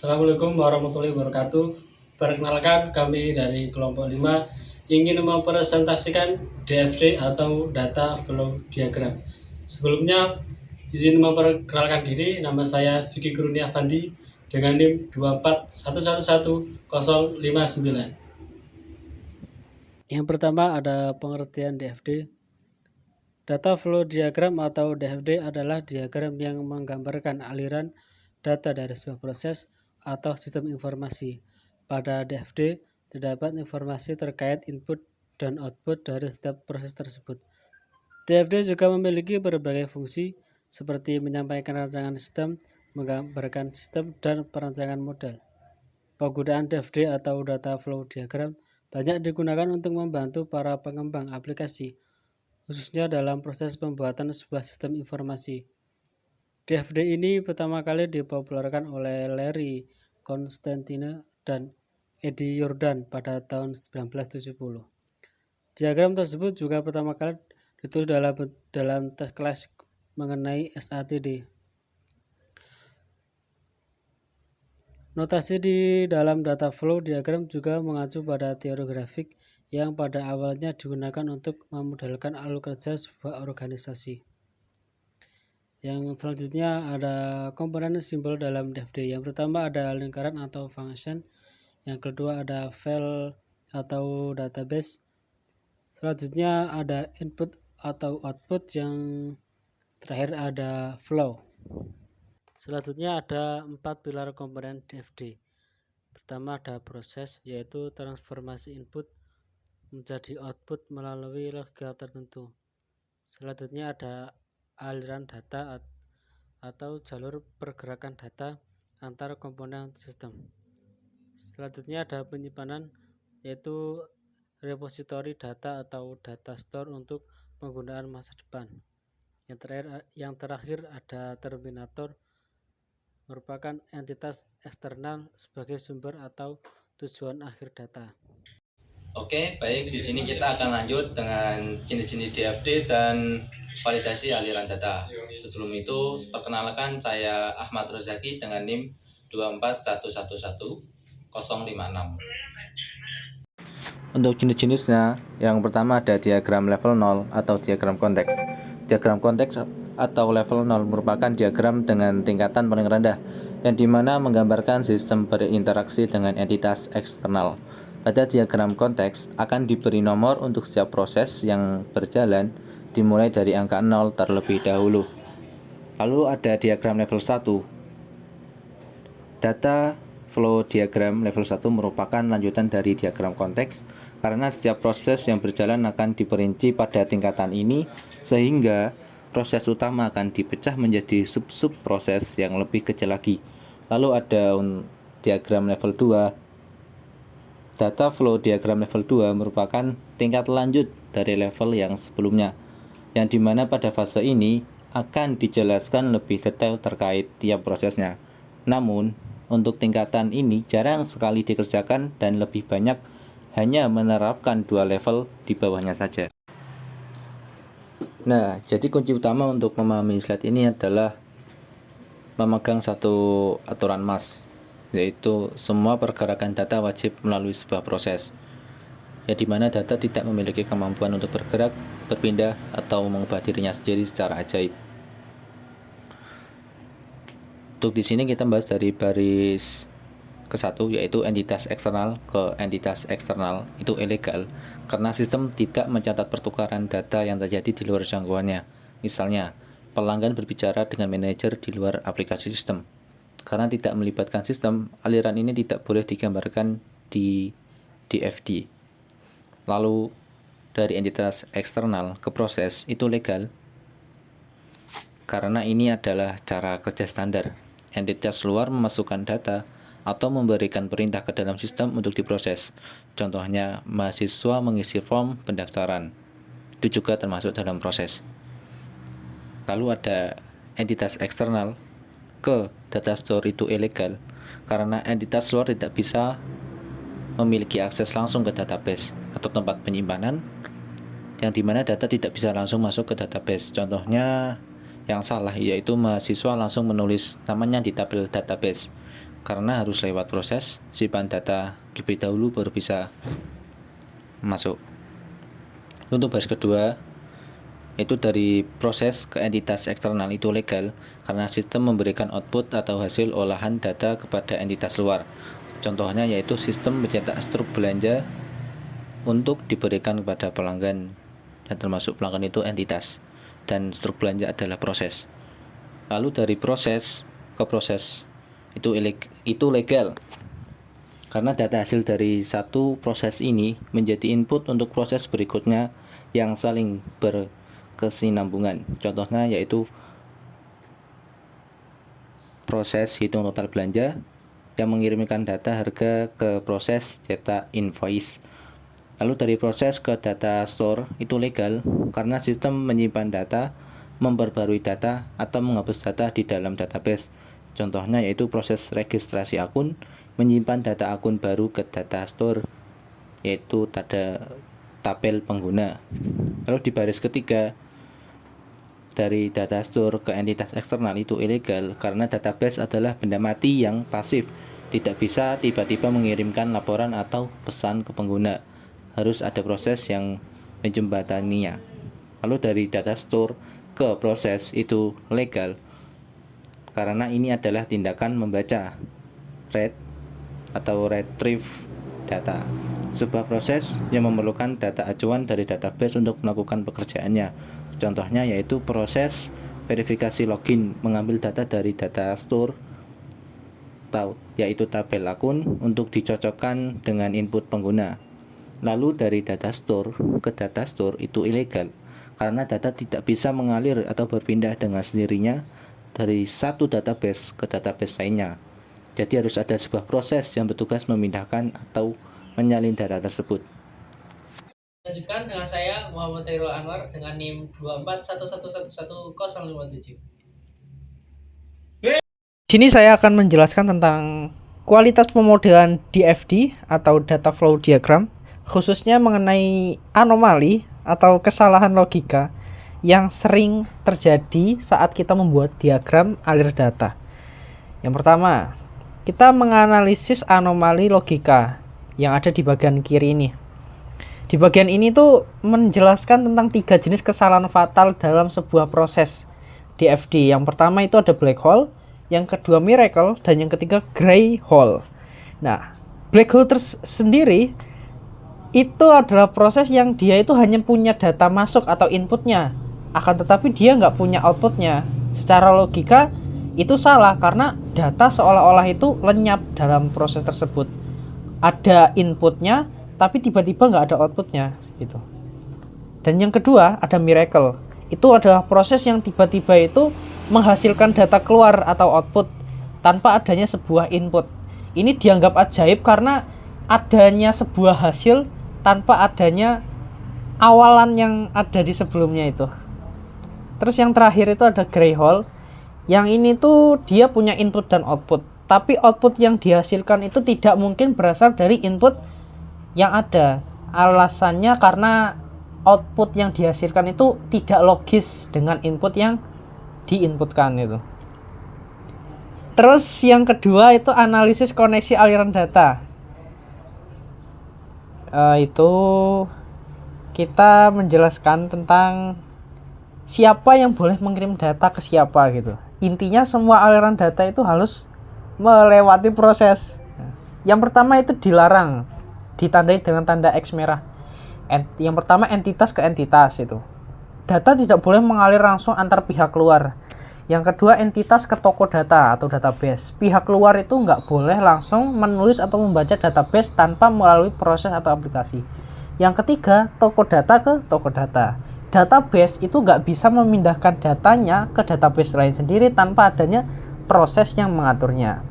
Assalamualaikum warahmatullahi wabarakatuh. Perkenalkan, kami dari kelompok 5 ingin mempresentasikan DFD atau Data Flow Diagram. Sebelumnya, izin memperkenalkan diri. Nama saya Vicky Kurnia Fandi dengan NIM 241111059. Yang pertama ada pengertian DFD. Data Flow Diagram atau DFD adalah diagram yang menggambarkan aliran data dari sebuah proses atau sistem informasi. Pada DFD terdapat informasi terkait input dan output dari setiap proses tersebut. DFD juga memiliki berbagai fungsi seperti menyampaikan rancangan sistem, menggambarkan sistem, dan perancangan model. Penggunaan DFD atau Data Flow Diagram banyak digunakan untuk membantu para pengembang aplikasi, khususnya dalam proses pembuatan sebuah sistem informasi. DFD ini pertama kali dipopulerkan oleh Larry Constantine dan Eddie Jordan pada tahun 1970. Diagram tersebut juga pertama kali ditulis dalam teks klasik mengenai SATD. Notasi di dalam data flow diagram juga mengacu pada teori grafik yang pada awalnya digunakan untuk memodelkan alur kerja sebuah organisasi. Yang selanjutnya ada komponen simbol dalam DFD. Yang pertama ada lingkaran atau function. Yang kedua ada file atau database. Selanjutnya ada input atau output. Yang terakhir ada flow. Selanjutnya ada 4 pilar komponen DFD. Pertama ada proses, yaitu transformasi input menjadi output melalui logika tertentu. Selanjutnya ada aliran data atau jalur pergerakan data antar komponen sistem. Selanjutnya ada penyimpanan, yaitu repositori data atau data store untuk penggunaan masa depan. Yang terakhir ada terminator, merupakan entitas eksternal sebagai sumber atau tujuan akhir data. Oke, baik. Di sini kita akan lanjut dengan jenis-jenis DFD dan validasi aliran data. Sebelum itu, perkenalkan saya Ahmad Rozaki dengan NIM 241111056. Untuk jenis-jenisnya, yang pertama ada diagram level 0 atau diagram konteks. Diagram konteks atau level 0 merupakan diagram dengan tingkatan paling rendah, yang dimana menggambarkan sistem berinteraksi dengan entitas eksternal. Pada diagram konteks akan diberi nomor untuk setiap proses yang berjalan dimulai dari angka 0 terlebih dahulu. Lalu ada diagram level 1. Data flow diagram level 1 merupakan lanjutan dari diagram konteks karena setiap proses yang berjalan akan diperinci pada tingkatan ini sehingga proses utama akan dipecah menjadi sub-sub proses yang lebih kecil lagi. Lalu ada diagram level 2. Data flow diagram level 2 merupakan tingkat lanjut dari level yang sebelumnya, yang dimana pada fase ini akan dijelaskan lebih detail terkait tiap prosesnya. Namun, untuk tingkatan ini jarang sekali dikerjakan dan lebih banyak hanya menerapkan 2 level di bawahnya saja. Nah, jadi kunci utama untuk memahami slide ini adalah memegang satu aturan MAS, yaitu semua pergerakan data wajib melalui sebuah proses, ya dimana data tidak memiliki kemampuan untuk bergerak, berpindah, atau mengubah dirinya sendiri secara ajaib. Untuk di sini kita bahas dari baris ke-1, yaitu entitas eksternal ke entitas eksternal itu ilegal karena sistem tidak mencatat pertukaran data yang terjadi di luar jangkauannya. Misalnya, pelanggan berbicara dengan manajer di luar aplikasi sistem. Karena tidak melibatkan sistem, aliran ini tidak boleh digambarkan di DFD. Lalu, dari entitas eksternal ke proses itu legal, karena ini adalah cara kerja standar. Entitas luar memasukkan data atau memberikan perintah ke dalam sistem untuk diproses. Contohnya, mahasiswa mengisi form pendaftaran. Itu juga termasuk dalam proses. Lalu ada entitas eksternal ke data store itu ilegal karena entitas luar tidak bisa memiliki akses langsung ke database atau tempat penyimpanan, yang dimana data tidak bisa langsung masuk ke database. Contohnya yang salah yaitu mahasiswa langsung menulis namanya di tabel database. karena harus lewat proses simpan data lebih dahulu baru bisa masuk. Untuk baris kedua, itu dari proses ke entitas eksternal itu legal karena sistem memberikan output atau hasil olahan data kepada entitas luar. Contohnya yaitu sistem mencetak struk belanja untuk diberikan kepada pelanggan, dan termasuk pelanggan itu entitas dan struk belanja adalah proses. Lalu dari proses ke proses itu legal karena data hasil dari satu proses ini menjadi input untuk proses berikutnya yang saling berkesinambungan. Contohnya yaitu proses hitung total belanja yang mengirimkan data harga ke proses cetak invoice. Lalu dari proses ke data store itu legal karena sistem menyimpan data, memperbarui data, atau menghapus data di dalam database. Contohnya yaitu proses registrasi akun, menyimpan data akun baru ke data store, yaitu tabel pengguna. Lalu di baris ketiga, dari data store ke entitas eksternal itu ilegal karena database adalah benda mati yang pasif, tidak bisa tiba-tiba mengirimkan laporan atau pesan ke pengguna. Harus ada proses yang menjembataninya. Lalu dari data store ke proses itu legal karena ini adalah tindakan membaca, read atau retrieve data, sebuah proses yang memerlukan data acuan dari database untuk melakukan pekerjaannya. Contohnya yaitu proses verifikasi login, mengambil data dari data store yaitu tabel akun untuk dicocokkan dengan input pengguna. Lalu dari data store ke data store itu ilegal karena data tidak bisa mengalir atau berpindah dengan sendirinya dari satu database ke database lainnya. Jadi harus ada sebuah proses yang bertugas memindahkan atau menyalin data tersebut. Lanjutkan dengan saya Muhammad Khairul Anwar dengan NIM 241111057. Sini saya akan menjelaskan tentang kualitas pemodelan DFD atau data flow diagram, khususnya mengenai anomali atau kesalahan logika yang sering terjadi saat kita membuat diagram alir data. Yang pertama, kita menganalisis anomali logika yang ada di bagian kiri ini. Di bagian ini tuh menjelaskan tentang 3 jenis kesalahan fatal dalam sebuah proses DFD. Yang pertama itu ada black hole, yang kedua miracle, dan yang ketiga gray hole. Nah, black hole sendiri itu adalah proses yang dia itu hanya punya data masuk atau inputnya, akan tetapi dia nggak punya outputnya. Secara logika itu salah karena data seolah-olah itu lenyap dalam proses tersebut. Ada inputnya tapi tiba-tiba nggak ada outputnya gitu. Dan yang kedua ada miracle. Itu adalah proses yang tiba-tiba itu menghasilkan data keluar atau output tanpa adanya sebuah input. Ini dianggap ajaib karena adanya sebuah hasil tanpa adanya awalan yang ada di sebelumnya itu. Terus yang terakhir itu ada gray hole. Yang ini tuh dia punya input dan output, tapi output yang dihasilkan itu tidak mungkin berasal dari input yang ada. Alasannya karena output yang dihasilkan itu tidak logis dengan input yang diinputkan itu. Terus yang kedua itu analisis koneksi aliran data. Itu kita menjelaskan tentang siapa yang boleh mengirim data ke siapa gitu. Intinya semua aliran data itu harus melewati proses. Yang pertama itu dilarang, ditandai dengan tanda X merah. Yang pertama entitas ke entitas itu. Data tidak boleh mengalir langsung antar pihak luar. Yang kedua entitas ke toko data atau database. Pihak luar itu nggak boleh langsung menulis atau membaca database tanpa melalui proses atau aplikasi. Yang ketiga toko data ke toko data. Database itu nggak bisa memindahkan datanya ke database lain sendiri tanpa adanya proses yang mengaturnya.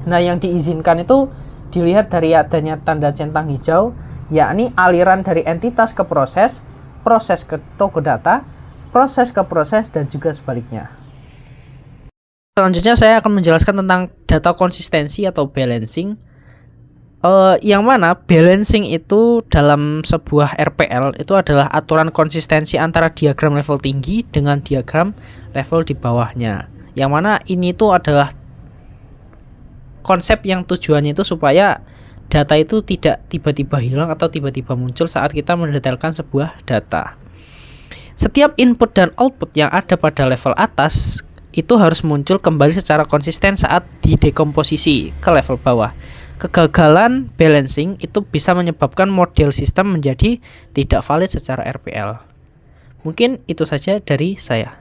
Nah, yang diizinkan itu dilihat dari adanya tanda centang hijau, yakni aliran dari entitas ke proses, proses ke toko data, proses ke proses, dan juga sebaliknya. Selanjutnya saya akan menjelaskan tentang data konsistensi atau balancing. Yang mana balancing itu dalam sebuah RPL itu adalah aturan konsistensi antara diagram level tinggi dengan diagram level di bawahnya. Yang mana ini tuh adalah konsep yang tujuannya itu supaya data itu tidak tiba-tiba hilang atau tiba-tiba muncul saat kita mendetailkan sebuah data. Setiap input dan output yang ada pada level atas itu harus muncul kembali secara konsisten saat didekomposisi ke level bawah. Kegagalan balancing itu bisa menyebabkan model sistem menjadi tidak valid secara RPL. Mungkin itu saja dari saya.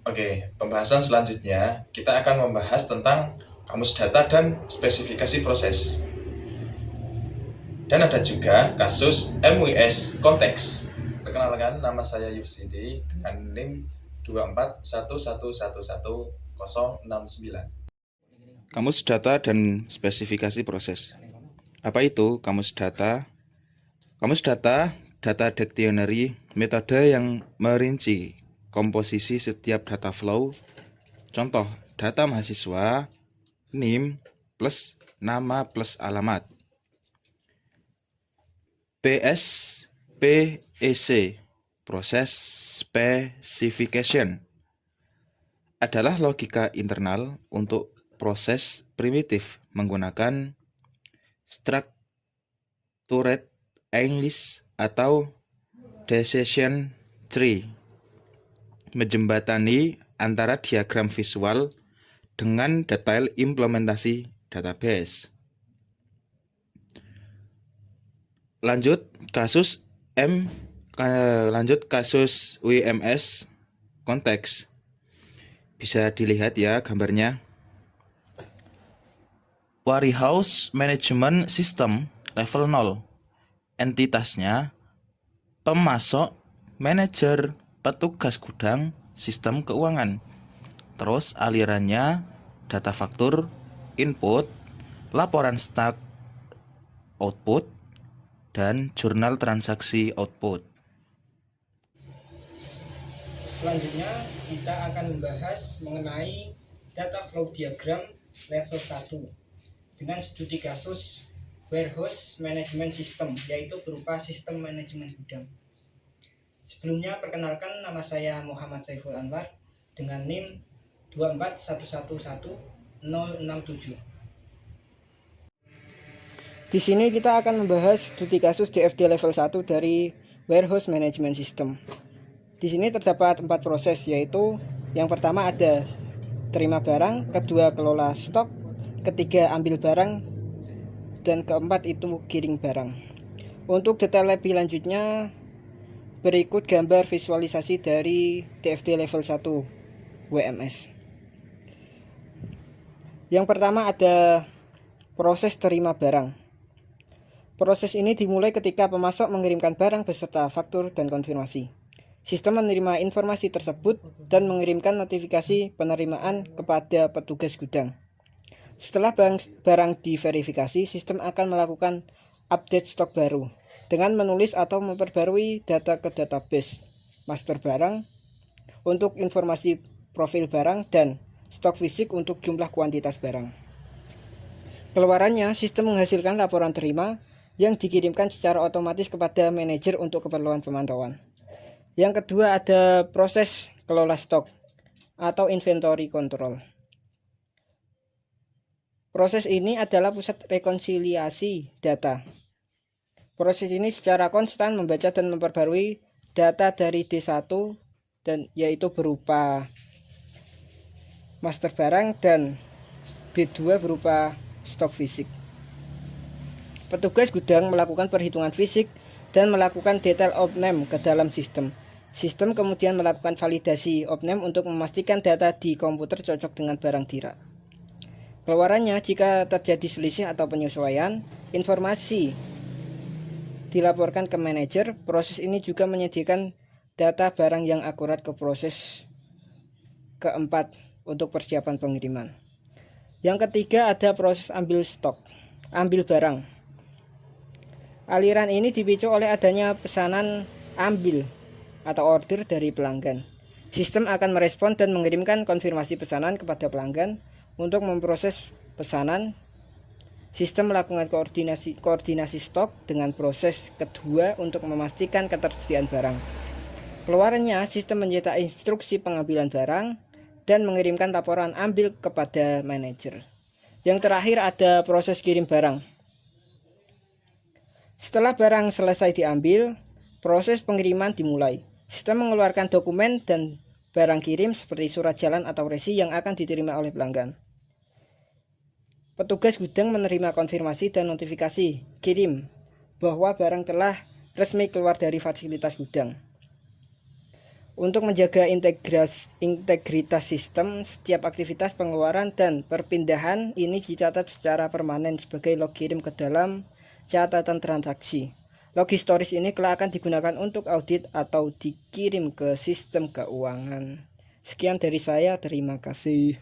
Oke, pembahasan selanjutnya kita akan membahas tentang kamus data dan spesifikasi proses. Dan ada juga kasus MWS konteks. Perkenalkan, nama saya Yusidi dengan NIM 241111069. Kamus data dan spesifikasi proses. Apa itu kamus data? Kamus data, data dictionary, metode yang merinci komposisi setiap data flow. Contoh, data mahasiswa, NIM plus nama plus alamat. PSPEC, Process Specification, adalah logika internal untuk proses primitif menggunakan structured English atau decision tree, menjembatani antara diagram visual dengan detail implementasi database. Lanjut kasus WMS konteks. Bisa dilihat ya gambarnya. Warehouse Management System level 0. Entitasnya pemasok, manajer, petugas gudang, sistem keuangan. Terus alirannya data faktur, input, laporan stok, output, dan jurnal transaksi output. Selanjutnya kita akan membahas mengenai data flow diagram level 1 dengan studi kasus warehouse management system, yaitu berupa sistem manajemen gudang. Sebelumnya perkenalkan, nama saya Muhammad Saiful Anwar dengan NIM 241111067. Di sini kita akan membahas studi kasus DFD level 1 dari Warehouse Management System. Di sini terdapat 4 proses, yaitu yang pertama ada terima barang, kedua kelola stok, ketiga ambil barang, dan keempat itu giring barang. Untuk detail lebih lanjutnya, berikut gambar visualisasi dari DFD level 1 WMS. Yang pertama ada proses terima barang. Proses ini dimulai ketika pemasok mengirimkan barang beserta faktur dan konfirmasi. Sistem menerima informasi tersebut dan mengirimkan notifikasi penerimaan kepada petugas gudang. Setelah barang diverifikasi, sistem akan melakukan update stok baru dengan menulis atau memperbarui data ke database master barang untuk informasi profil barang dan stok fisik untuk jumlah kuantitas barang. Keluarannya, sistem menghasilkan laporan terima yang dikirimkan secara otomatis kepada manajer untuk keperluan pemantauan. Yang kedua ada proses kelola stok atau inventory control. Proses ini adalah pusat rekonsiliasi data. Proses ini secara konstan membaca dan memperbarui data dari D1 dan yaitu berupa master barang dan D2 berupa stok fisik. Petugas gudang melakukan perhitungan fisik dan melakukan detail opname ke dalam sistem. Sistem kemudian melakukan validasi opname untuk memastikan data di komputer cocok dengan barang dirak. Keluarannya, jika terjadi selisih atau penyesuaian, informasi dilaporkan ke manajer. Proses ini juga menyediakan data barang yang akurat ke proses keempat untuk persiapan pengiriman. Yang ketiga ada proses ambil barang. Aliran ini dipicu oleh adanya pesanan ambil atau order dari pelanggan. Sistem akan merespon dan mengirimkan konfirmasi pesanan kepada pelanggan untuk memproses pesanan. Sistem melakukan koordinasi stok dengan proses kedua untuk memastikan ketersediaan barang. Keluarannya, sistem mencetak instruksi pengambilan barang dan mengirimkan laporan ambil kepada manajer. Yang terakhir ada proses kirim barang. Setelah barang selesai diambil, proses pengiriman dimulai. Sistem mengeluarkan dokumen dan barang kirim seperti surat jalan atau resi yang akan diterima oleh pelanggan. Petugas gudang menerima konfirmasi dan notifikasi kirim bahwa barang telah resmi keluar dari fasilitas gudang. Untuk menjaga integritas sistem, setiap aktivitas pengeluaran dan perpindahan ini dicatat secara permanen sebagai log kirim ke dalam catatan transaksi. Log historis ini kelak akan digunakan untuk audit atau dikirim ke sistem keuangan. Sekian dari saya, terima kasih.